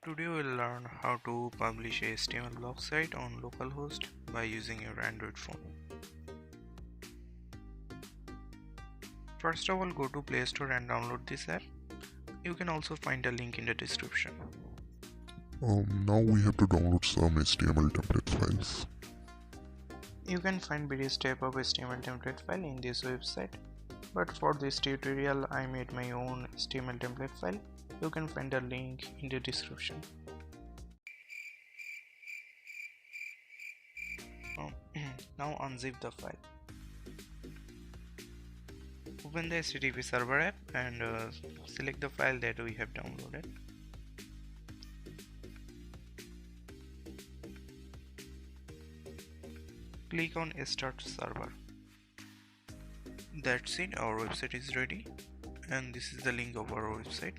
Today we'll learn how to publish a HTML blog site on localhost by using your Android phone. First of all, go to Play Store and download this app. You can also find a link in the description. Now we have to download some HTML template files. You can find various types of HTML template file in this website, but for this tutorial I made my own HTML template file. You can find a link in the description. Now unzip the file. Open the HTTP server app and select the file that we have downloaded. Click on Start Server. That's it, our website is ready, and this is the link of our website.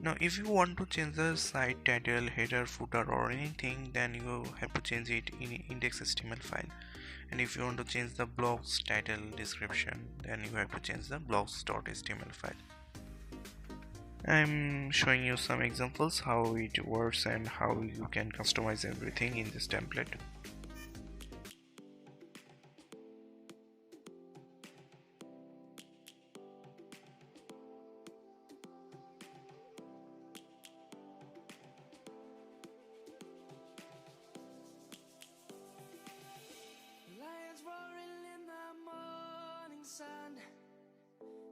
Now if you want to change the site title, header, footer or anything, then you have to change it in index.html file. And if you want to change the blog's title description, then you have to change the blogs.html file. I'm showing you some examples how it works and how you can customize everything in this template.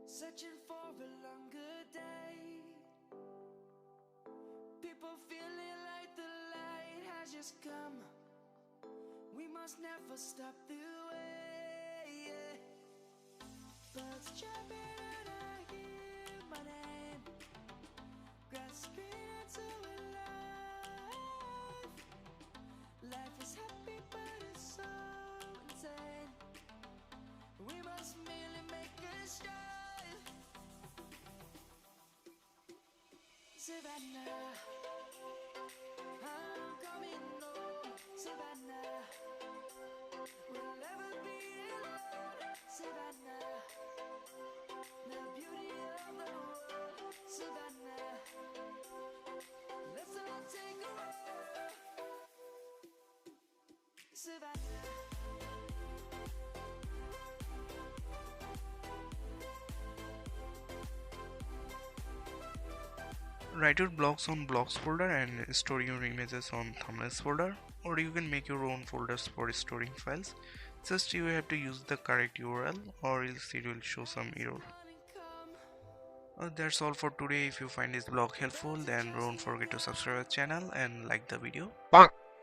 Searching for a longer day. People feeling like the light has just come. We must never stop the way, yeah. Birds chirping and I hear my name, grasping into a life. Life is happy but it's so insane. We must merely make a start. Savannah, I'm coming home. Savannah, we'll never be alone. Savannah, the beauty of the world. Savannah, let's all take a walk. Savannah. Write your blogs on blogs folder and store your images on thumbnails folder, or you can make your own folders for storing files. Just you have to use the correct URL or else it will show some error. That's all for today. If you find this blog helpful, then don't forget to subscribe to the channel and like the video.